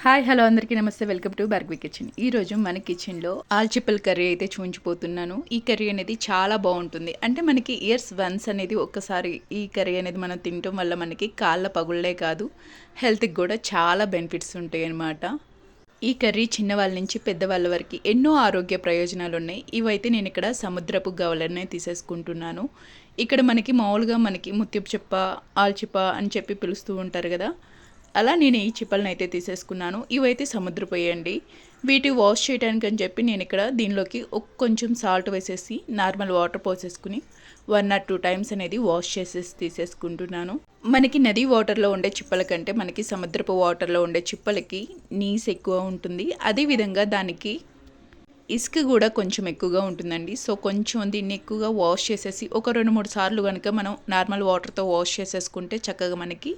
Hi hello అందరికీ నమస్తే. Welcome to Bhargavi kitchen. ఈరోజు మన కిచెన్లో ఆల్చిప్పల్ కర్రీ అయితే చూపించిపోతున్నాను. ఈ కర్రీ అనేది చాలా బాగుంటుంది. అంటే మనకి ఇయర్స్ వన్స్ అనేది ఒక్కసారి ఈ కర్రీ అనేది మనం తినటం వల్ల మనకి కాళ్ళ పగుళ్ళే కాదు, హెల్త్కి కూడా చాలా బెనిఫిట్స్ ఉంటాయి అన్నమాట. ఈ కర్రీ చిన్నవాళ్ళ నుంచి పెద్దవాళ్ళ వరకు ఎన్నో ఆరోగ్య ప్రయోజనాలు ఉన్నాయి. ఇవైతే నేను ఇక్కడ సముద్రపు గవలనే తీసేసుకుంటున్నాను. ఇక్కడ మనకి మామూలుగా మనకి ముత్యపు చెప్ప, ఆల్చిప్ప అని చెప్పి పిలుస్తూ ఉంటారు కదా, అలా నేను ఈ చిప్పలను అయితే తీసేసుకున్నాను. ఇవైతే సముద్రపోయండి. వీటి వాష్ చేయడానికి అని చెప్పి నేను ఇక్కడ దీనిలోకి కొంచెం సాల్ట్ వేసేసి నార్మల్ వాటర్ పోసేసుకుని 1 or 2 టైమ్స్ అనేది వాష్ చేసేసి తీసేసుకుంటున్నాను. మనకి నది వాటర్లో ఉండే చిప్పల కంటే మనకి సముద్రపు వాటర్లో ఉండే చిప్పలకి నీస్ ఎక్కువ ఉంటుంది. అదేవిధంగా దానికి ఇసుక కూడా కొంచెం ఎక్కువగా ఉంటుందండి. సో కొంచెం దీన్ని ఎక్కువగా వాష్ చేసేసి ఒక 2-3 సార్లు కనుక మనం నార్మల్ వాటర్తో వాష్ చేసేసుకుంటే చక్కగా మనకి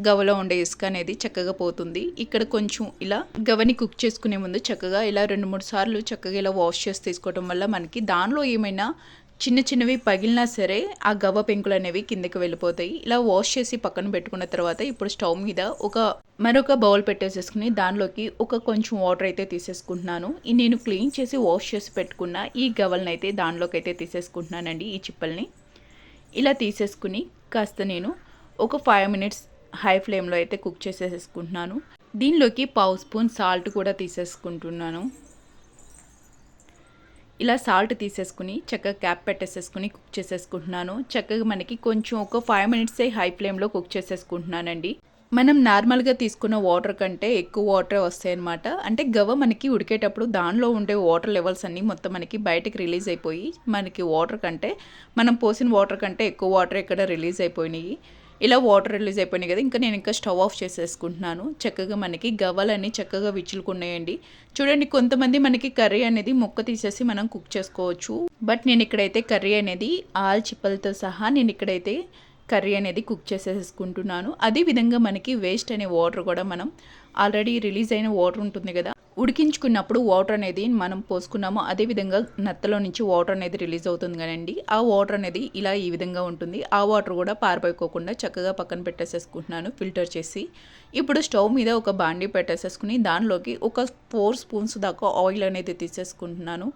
గవలో ఉండే ఇసుక అనేది చక్కగా పోతుంది. ఇక్కడ కొంచెం ఇలా గవని కుక్ చేసుకునే ముందు చక్కగా ఇలా 2-3 సార్లు చక్కగా ఇలా వాష్ చేసి తీసుకోవడం వల్ల మనకి దానిలో ఏమైనా చిన్న చిన్నవి పగిలినా సరే ఆ గవ్వ పెంకులు అనేవి కిందకి వెళ్ళిపోతాయి. ఇలా వాష్ చేసి పక్కన పెట్టుకున్న తర్వాత ఇప్పుడు స్టవ్ మీద మరొక బౌల్ పెట్టేసేసుకుని దానిలోకి కొంచెం వాటర్ అయితే తీసేసుకుంటున్నాను. నేను క్లీన్ చేసి వాష్ చేసి పెట్టుకున్న ఈ గవ్వలను అయితే దానిలోకి అయితే తీసేసుకుంటున్నానండి. ఈ చిప్పల్ని ఇలా తీసేసుకుని కాస్త నేను 5 minutes హై ఫ్లేమ్లో అయితే కుక్ చేసేసుకుంటున్నాను. దీనిలోకి 1/2 స్పూన్ సాల్ట్ కూడా తీసేసుకుంటున్నాను. ఇలా సాల్ట్ తీసేసుకుని చక్కగా క్యాప్ పెట్టేసేసుకుని కుక్ చేసేసుకుంటున్నాను. చక్కగా మనకి కొంచెం 5 minutes హై ఫ్లేమ్లో కుక్ చేసేసుకుంటున్నానండి. మనం నార్మల్గా తీసుకున్న వాటర్ కంటే ఎక్కువ వాటరే వస్తాయి అన్నమాట. అంటే గవ్వ మనకి ఉడికేటప్పుడు దానిలో ఉండే వాటర్ లెవెల్స్ అన్నీ మొత్తం మనకి బయటకు రిలీజ్ అయిపోయి మనకి మనం పోసిన వాటర్ కంటే ఎక్కువ వాటర్ ఇక్కడ రిలీజ్ అయిపోయినాయి. ఇలా వాటర్ రిలీజ్ అయిపోయినాయి కదా, నేను స్టవ్ ఆఫ్ చేసేసుకుంటున్నాను. చక్కగా మనకి గవ్వలన్నీ చక్కగా విచ్చులుకున్నాయండి. చూడండి, కొంతమంది మనకి కర్రీ అనేది ముక్క తీసేసి మనం కుక్ చేసుకోవచ్చు. బట్ నేను ఇక్కడైతే కర్రీ అనేది ఆల్చిప్పలతో సహా కర్రీ అనేది కుక్ చేసేసుకుంటున్నాను. అదేవిధంగా మనకి వేస్ట్ అనే వాటర్ కూడా మనం ఆల్రెడీ రిలీజ్ అయిన వాటర్ ఉంటుంది కదా, ఉడికించుకున్నప్పుడు వాటర్ అనేది మనం పోసుకున్నాము. అదేవిధంగా నత్తలో నుంచి వాటర్ అనేది రిలీజ్ అవుతుంది కదండి, ఆ వాటర్ అనేది ఇలా ఈ విధంగా ఉంటుంది. ఆ వాటర్ కూడా పారిపోకోకుండా చక్కగా పక్కన పెట్టేసేసుకుంటున్నాను ఫిల్టర్ చేసి. ఇప్పుడు స్టవ్ మీద ఒక బాండీ పెట్టేసేసుకుని దానిలోకి 4 స్పూన్స్ దాకా ఆయిల్ అనేది తీసేసుకుంటున్నాను.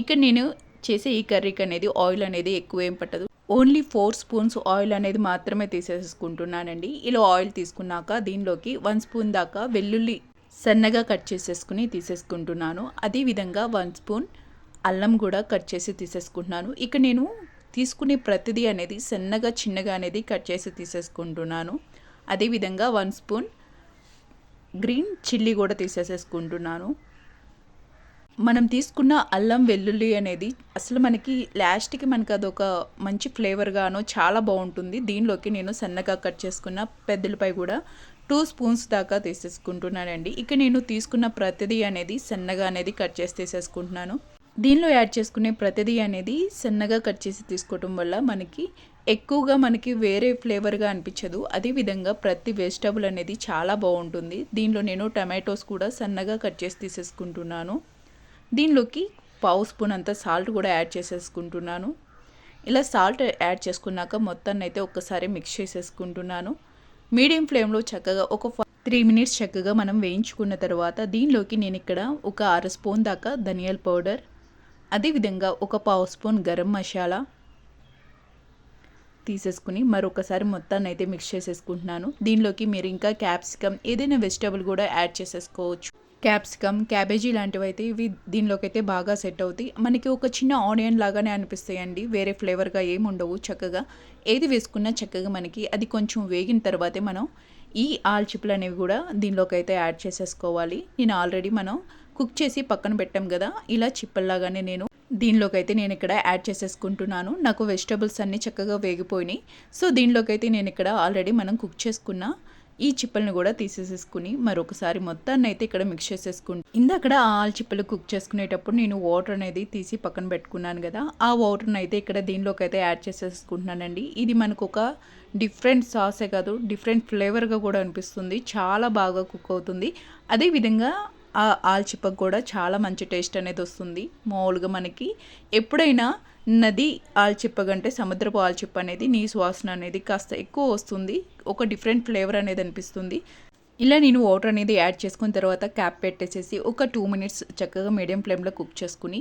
ఇక్కడ నేను చేసే ఈ కర్రీకి అనేది ఆయిల్ అనేది ఎక్కువ ఏం పట్టదు. ఓన్లీ 4 స్పూన్స్ ఆయిల్ అనేది మాత్రమే తీసేసుకుంటున్నానండి. ఇలా ఆయిల్ తీసుకున్నాక దీనిలోకి 1 స్పూన్ దాకా వెల్లుల్లి సన్నగా కట్ చేసేసుకుని తీసేసుకుంటున్నాను. అదేవిధంగా 1 స్పూన్ అల్లం కూడా కట్ చేసి తీసేసుకుంటున్నాను. ఇక నేను తీసుకునే ప్రతిదీ అనేది సన్నగా చిన్నగా అనేది కట్ చేసి తీసేసుకుంటున్నాను. అదేవిధంగా 1 స్పూన్ గ్రీన్ చిల్లీ కూడా తీసేసుకుంటున్నాను. మనం తీసుకున్న అల్లం వెల్లుల్లి అనేది అసలు మనకి లాస్ట్కి మనకి అదొక మంచి ఫ్లేవర్గానో చాలా బాగుంటుంది. దీనిలోకి నేను సన్నగా కట్ చేసుకున్న పెద్దలపై కూడా 2 స్పూన్స్ దాకా తీసేసుకుంటున్నానండి. ఇక నేను తీసుకున్న ప్రతిదీ అనేది సన్నగా అనేది కట్ చేసి తీసేసుకుంటున్నాను. దీనిలో యాడ్ చేసుకునే ప్రతిదీ అనేది సన్నగా కట్ చేసి తీసుకోవటం వల్ల మనకి ఎక్కువగా వేరే ఫ్లేవర్గా అనిపించదు. అదేవిధంగా ప్రతి వెజిటబుల్ అనేది చాలా బాగుంటుంది. దీనిలో నేను టమాటోస్ కూడా సన్నగా కట్ చేసి తీసేసుకుంటున్నాను. దీనిలోకి 1/2 స్పూన్ అంత సాల్ట్ కూడా యాడ్ చేసేసుకుంటున్నాను. ఇలా సాల్ట్ యాడ్ చేసుకున్నాక మొత్తాన్ని అయితే ఒక్కసారి మిక్స్ చేసేసుకుంటున్నాను. మీడియం ఫ్లేమ్లో చక్కగా 3 minutes చక్కగా మనం వేయించుకున్న తర్వాత దీనిలోకి నేను ఇక్కడ 1/2 స్పూన్ దాకా ధనియాల పౌడర్, అదేవిధంగా 1/2 స్పూన్ గరం మసాలా తీసేసుకుని మరొకసారి మొత్తాన్ని అయితే మిక్స్ చేసేసుకుంటున్నాను. దీనిలోకి మీరు ఇంకా క్యాప్సికమ్ ఏదైనా వెజిటబుల్ కూడా యాడ్ చేసేసుకోవచ్చు. క్యాప్సికమ్, క్యాబేజీ లాంటివి అయితే ఇవి దీనిలోకి అయితే బాగా సెట్ అవుతాయి. మనకి ఒక చిన్న ఆనియన్ లాగానే అనిపిస్తాయండి, వేరే ఫ్లేవర్గా ఏమి ఉండవు. చక్కగా ఏది వేసుకున్నా చక్కగా మనకి అది కొంచెం వేగిన తర్వాతే మనం ఈ ఆల్చిప్పలు అనేవి కూడా దీనిలోకి అయితే యాడ్ చేసేసుకోవాలి. నేను ఆల్రెడీ మనం కుక్ చేసి పక్కన పెట్టాం కదా, ఇలా చిప్పల్లాగానే దీనిలోకి అయితే నేను ఇక్కడ యాడ్ చేసేసుకుంటున్నాను. నాకు వెజిటబుల్స్ అన్నీ చక్కగా వేగిపోయినాయి. సో దీనిలోకి అయితే నేను ఇక్కడ ఆల్రెడీ మనం కుక్ చేసుకున్న ఈ చిప్పలను కూడా తీసేసేసుకుని మరొకసారి మొత్తాన్ని అయితే ఇక్కడ మిక్స్ ఇందక్కడ ఆల్చిప్పలు కుక్ చేసుకునేటప్పుడు నేను వాటర్ అనేది తీసి పక్కన పెట్టుకున్నాను కదా, ఆ వాటర్ని అయితే ఇక్కడ దీనిలోకి అయితే యాడ్ చేసేసుకుంటున్నానండి. ఇది మనకు ఒక డిఫరెంట్ సాసే కాదు, డిఫరెంట్ ఫ్లేవర్గా కూడా అనిపిస్తుంది. చాలా బాగా కుక్ అవుతుంది. అదేవిధంగా ఆ ఆల్చిప్పకు కూడా చాలా మంచి టేస్ట్ అనేది వస్తుంది. మామూలుగా మనకి ఎప్పుడైనా నది ఆల్చిప్ప కంటే సముద్రపు ఆల్చిప్ప అనేది నీసు వాసన అనేది కాస్త ఎక్కువ వస్తుంది. ఒక డిఫరెంట్ ఫ్లేవర్ అనేది అనిపిస్తుంది. ఇలా నేను వాటర్ అనేది యాడ్ చేసుకున్న తర్వాత క్యాప్ పెట్టేసేసి ఒక 2 మినిట్స్ చక్కగా మీడియం ఫ్లేమ్లో కుక్ చేసుకుని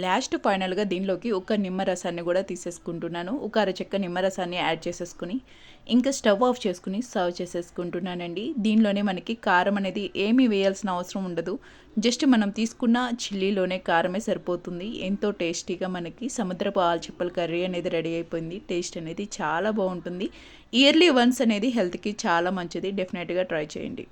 లాస్ట్ ఫైనల్గా దీనిలోకి ఒక నిమ్మరసాన్ని కూడా తీసేసుకుంటున్నాను. ఒక అరచెక్క నిమ్మరసాన్ని యాడ్ చేసేసుకుని ఇంకా స్టవ్ ఆఫ్ చేసుకుని సర్వ్ చేసేసుకుంటున్నానండి. దీనిలోనే మనకి కారం అనేది ఏమీ వేయాల్సిన అవసరం ఉండదు. జస్ట్ మనం తీసుకున్న చిల్లీలోనే కారమే సరిపోతుంది. ఎంతో టేస్టీగా మనకి సముద్రపు ఆల్చిప్పల కర్రీ అనేది రెడీ అయిపోయింది. టేస్ట్ అనేది చాలా బాగుంటుంది. ఇయర్లీ వన్స్ అనేది హెల్త్కి చాలా మంచిది. డెఫినెట్గా ట్రై చేయండి.